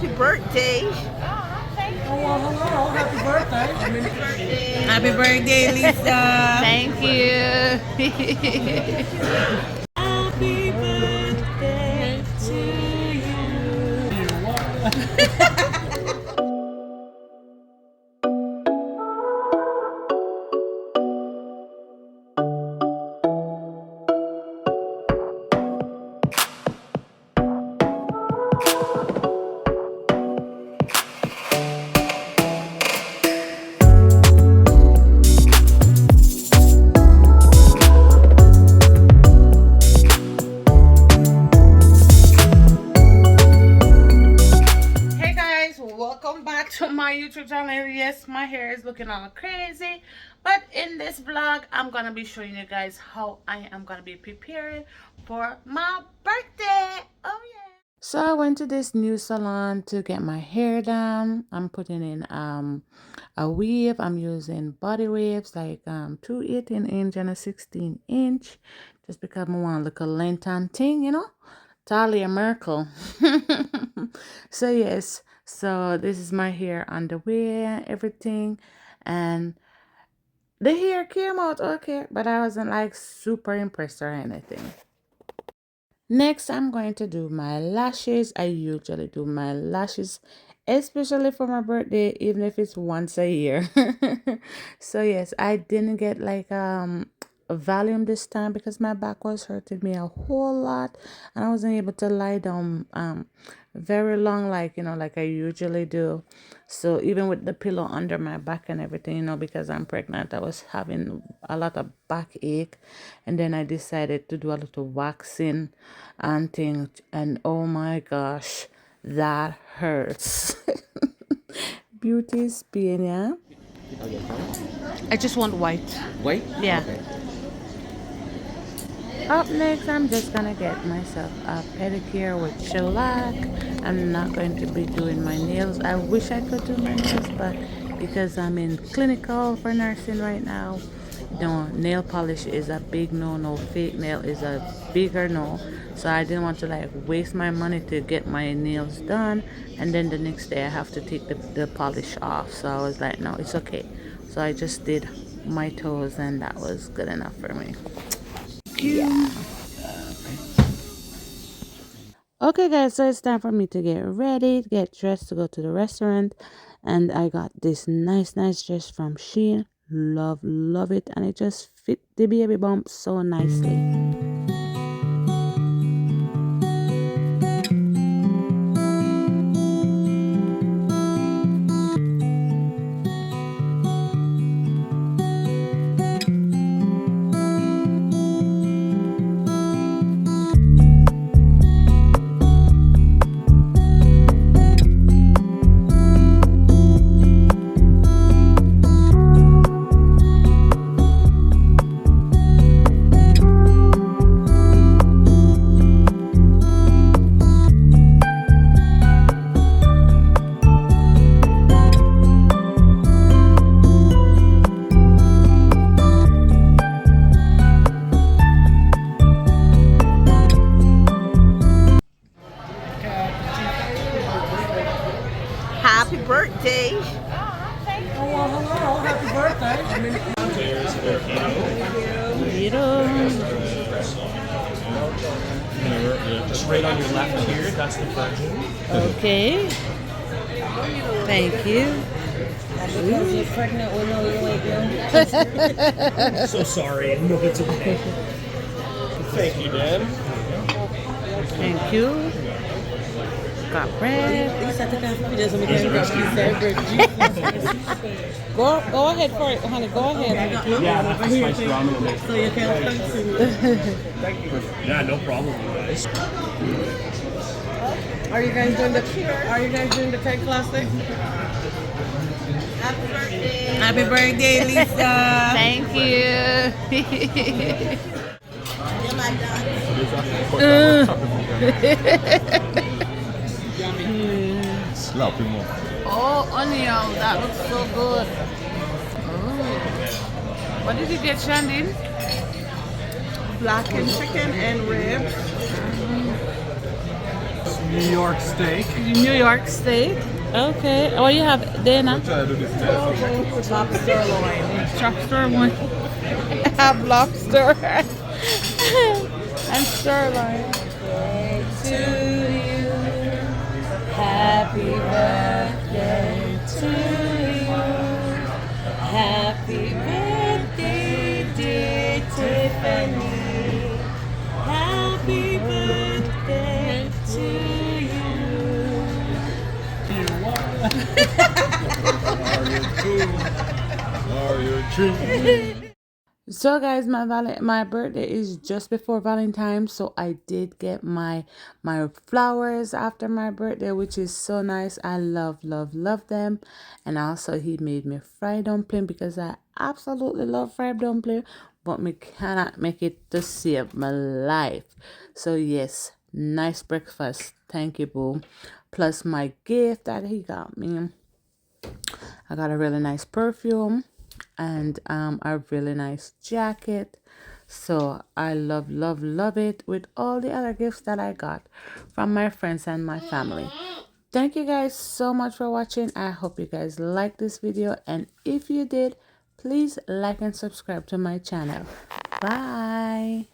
Happy birthday. Oh, well, hello. Happy birthday. Happy birthday, Lisa. Thank you. Happy birthday to Hey guys, welcome back to my YouTube channel. Yes, my hair is looking all crazy, but in this vlog I'm gonna be showing you guys how I am gonna be preparing for my birthday. Oh yeah. So I went to this new salon to get my hair done. I'm putting in a weave. I'm using body waves, like two 18-inch and a 16-inch, just because I want to look a length and thing, you know. Talia Merkel. So yes, so this is my hair on the way, everything, and the hair came out okay, but I wasn't like super impressed or anything. Next, I'm going to do my lashes. I usually do my lashes, especially for my birthday, even if it's once a year. So yes, I didn't get like a volume this time because my back was hurting me a whole lot, and I wasn't able to lie down very long, like like I usually do. So even with the pillow under my back and everything, because I'm pregnant, I was having a lot of backache, and then I decided to do a little waxing and thing, and oh my gosh, that hurts. Beauty is pain, yeah. I just want white. Wait. Yeah. Okay. Up next, I'm just gonna get myself a pedicure with shellac. I'm not going to be doing my nails. I wish I could do my nails, but because I'm in clinical for nursing right now, nail polish is a big no. Fake nail is a bigger no. So I didn't want to like waste my money to get my nails done, and then the next day I have to take the polish off. So I was like, no, it's okay. So I just did my toes, and that was good enough for me. Yeah. Okay guys, so it's time for me to get ready, get dressed to go to the restaurant, and I got this nice dress from Shein. Love it, and it just fit the baby bump so nicely. happy birthday. Oh, well, hello. Happy birthday. Just right on your left here, that's the virgin. Okay. Thank you. Because you're pregnant with no weight, So sorry. No, it's okay. Thank you, Dan. Thank you. Got bread. Go ahead for it, honey. Go ahead. Yeah, that's a spicy ramen in there. So you can't Yeah, no problem, guys. Are you guys doing the cake classic? Happy birthday. Happy birthday, Lisa. Thank you. You like that? Oh, onion, that looks so good. Oh. What did you get, Shandin? Blackened chicken and ribs. New York steak. New York steak. Okay. What you have, Dana? Try to do this test. Top sirloin. Chop sirloin. Have lobster and sirloin. To you. Happy birthday to you. Happy birthday, dear Tiffany. Happy birthday to you. Are you true? So guys, my birthday is just before Valentine's, so I did get my flowers after my birthday, which is so nice. I love them. And also he made me fried dumpling because I absolutely love fried dumpling, but me cannot make it to save my life. So yes, nice breakfast. Thank you, boo. Plus my gift that he got me. I got a really nice perfume and a really nice jacket. So I love it with all the other gifts that I got from my friends and my family. Thank you guys so much for watching. I hope you guys liked this video, and if you did, please like and subscribe to my channel. Bye.